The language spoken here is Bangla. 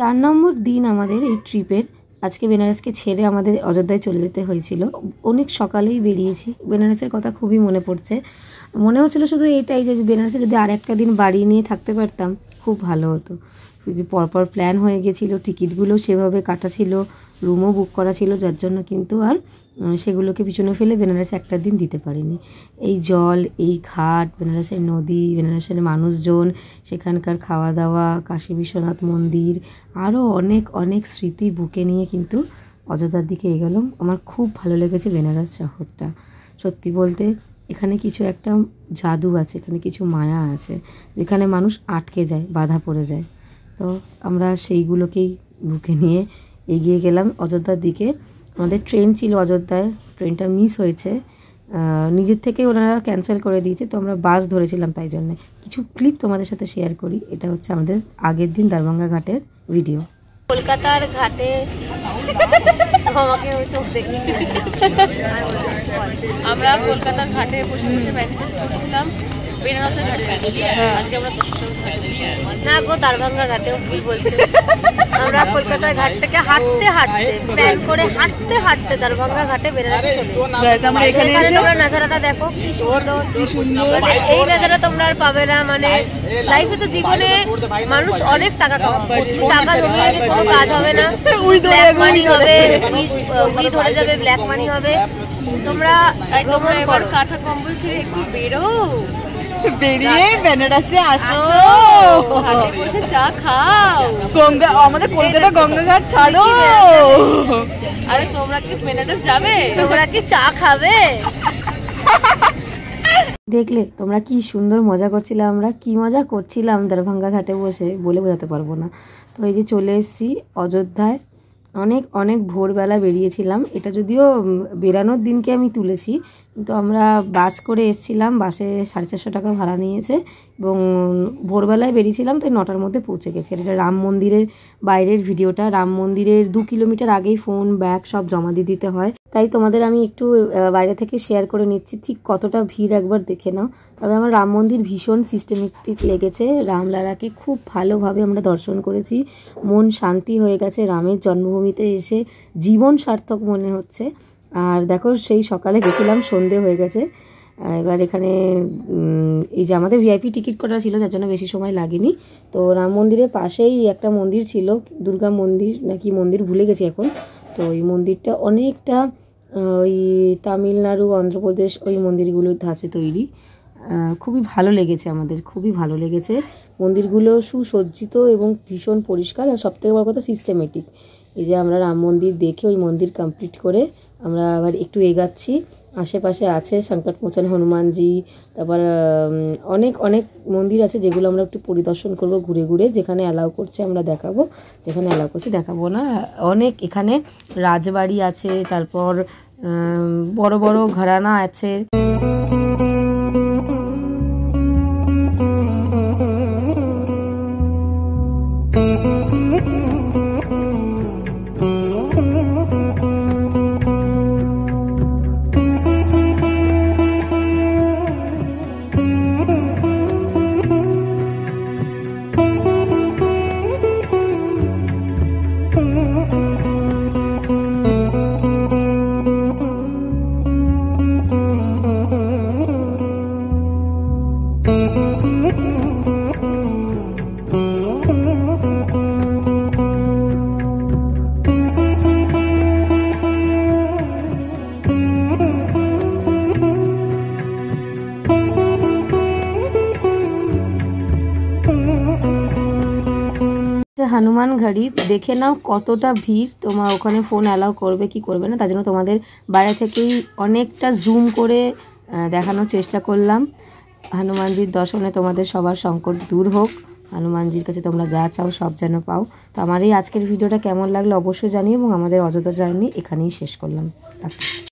4 নম্বর দিন আমাদের এই ট্রিপের। আজকে বেনারসকে ছেড়ে আমাদের অযোধ্যায় চলে যেতে হয়েছিল। অনেক সকালেই বেরিয়েছি। বেনারসের কথা খুবই মনে পড়ছে। মনে হচ্ছিল শুধু এটাই যে বেনারসে যদি আর একটা দিন বাড়ি নিয়ে থাকতে পারতাম খুব ভালো হতো। যদি পরপর প্ল্যান হয়ে গেছিলো, টিকিটগুলো সেভাবে কাটা ছিল, রুমও বুক করা ছিল, যার জন্য কিন্তু আর সেগুলোকে পিছনে ফেলে বেনারসে একটা দিন দিতে পারিনি। এই জল, এই ঘাট, বেনারসের নদী, বেনারসের মানুষজন, সেখানকার খাওয়া দাওয়া, কাশী বিশ্বনাথ মন্দির, আরও অনেক অনেক স্মৃতি বুকে নিয়ে কিন্তু অযোধ্যার দিকে এগোলাম। আমার খুব ভালো লেগেছে বেনারস শহরটা। সত্যি বলতে এখানে কিছু একটা জাদু আছে, এখানে কিছু মায়া আছে, যেখানে মানুষ আটকে যায়, বাধা পড়ে যায়। তো আমরা সেইগুলোকেই বুকে নিয়ে এগিয়ে গেলাম অযোধ্যার দিকে। আমাদের ট্রেন ছিল অযোধ্যায়, ট্রেনটা মিস হয়েছে, নিজের থেকে ওনারা ক্যান্সেল করে দিয়েছে। তো আমরা বাস ধরেছিলাম, তাই জন্যে কিছু ক্লিপ তোমাদের সাথে শেয়ার করি। এটা হচ্ছে আমাদের আগের দিন দারভাঙ্গা ঘাটের ভিডিও। কলকাতার ঘাটে আমাকে চোখ দেখি, আমরা কলকাতার ঘাটে বসে বসে ম্যানিফেস্ট করছিলাম বেনারসের ঘাটে। আজকে আমরা না গো, দারভাঙ্গা ঘাটেও ভুল বলছি। আমরা কলকাতার ঘাট থেকে হাঁটতে হাঁটতে প্ল্যান করে হাঁটতে হাঁটতে দারভাঙ্গা ঘাটে বেনারসে চলে এসেছি। আমরা এখানে তোমরা নাজারাটা দেখো, কি সুন্দর কি সুন্দর। এই নাজারা তোমরা আর পাবে না। মানে লাইফে তো জীবনে মানুষ অনেক টাকা কামাবে, টাকা জমিয়ে কোনো কাজ হবে না, ব্ল্যাক মানি হবে, উই ধরে যাবে, ব্ল্যাক মানি হবে। তোমরা এবার কাঁথা কম্বল ছেড়ে একটু বেরিয়ে বেনারসে আসো, বসে চা খাও, গঙ্গা, আমাদের কলকাতা গঙ্গা ঘাট ছাড়ো। আরে তোমরা কি বেনারস যাবে? তোমরা কি চা খাবে? দেখলে তোমরা কি সুন্দর মজা করছিলাম, আমরা কি মজা করছিলাম দারভাঙ্গা ঘাটে বসে, বলে বোঝাতে পারবো না। তো এই যে চলে এসেছি অযোধ্যায়। অনেক অনেক ভোরবেলা বেরিয়েছিলাম। এটা যদিও বেরানোর দিনকে আমি তুলেছি, কিন্তু আমরা বাস করে এসেছিলাম। বাসে 450 টাকা ভাড়া নিয়েছে এবং ভোরবেলায় বেরিয়েছিলাম, তাই 9টার মধ্যে পৌঁছে গেছি। আর এটা রাম মন্দিরের বাইরের ভিডিওটা। রাম মন্দিরের 2 কিলোমিটার আগেই ফোন, ব্যাগ সব জমা দিয়ে দিতে হয়, তাই তোমাদের আমি একটু বাইরে থেকে শেয়ার করে নিচ্ছি ঠিক কতটা ভিড়, একবার দেখে নাও। তবে আমার রাম মন্দির ভীষণ সিস্টেমেটিক লেগেছে। রামলালাকে খুব ভালোভাবে আমরা দর্শন করেছি, মন শান্তি হয়ে গেছে। রামের জন্মভূমিতে এসে জীবন সার্থক মনে হচ্ছে। আর দেখো, সেই সকালে গেছিলাম, সন্ধে হয়ে গেছে। এবার এখানে এই যে আমাদের ভিআইপি টিকিট করা ছিল, যার জন্য বেশি সময় লাগেনি। তো রাম মন্দিরের পাশেই একটা মন্দির ছিল, দুর্গা মন্দির নাকি মন্দির ভুলে গেছি এখন। তো ওই মন্দিরটা অনেকটা ওই তামিলনাড়ু, অন্ধ্রপ্রদেশ ওই মন্দিরগুলোর ধাঁচে তৈরি। খুবই ভালো লেগেছে আমাদের, খুবই ভালো লেগেছে। মন্দিরগুলো সুসজ্জিত এবং ভীষণ পরিষ্কার, আর সবথেকে বড় কথা সিস্টেমেটিক। এই যে আমরা রাম মন্দির দেখে ওই মন্দির কমপ্লিট করে আমরা আবার একটু এগাচ্ছি। আশেপাশে আছে সংকটমোচন হনুমানজি, তারপর অনেক অনেক মন্দির আছে যেগুলো আমরা একটু পরিদর্শন করব ঘুরে ঘুরে। যেখানে অ্যালাউ করছে আমরা দেখাবো, যেখানে অ্যালাউ করছে দেখাবো না। অনেক এখানে রাজবাড়ি আছে, তারপর বড় বড় ঘরানা আছে। হনুমান ঘাড়ি দেখে নাও কতটা ভিড়। তোমার ওখানে ফোন অ্যালাউ করবে কি করবে না, তার জন্য তোমাদের বাইরে থেকেই অনেকটা জুম করে দেখানোর চেষ্টা করলাম। হনুমানজির দর্শনে তোমাদের সবার সংকট দূর হোক, হনুমানজির কাছে তোমরা যা চাও সব যেন পাও। তো আমার এই আজকের ভিডিওটা কেমন লাগলো অবশ্যই জানিও, এবং আমাদের অযোধ্যা জার্নি এখানেই শেষ করলাম।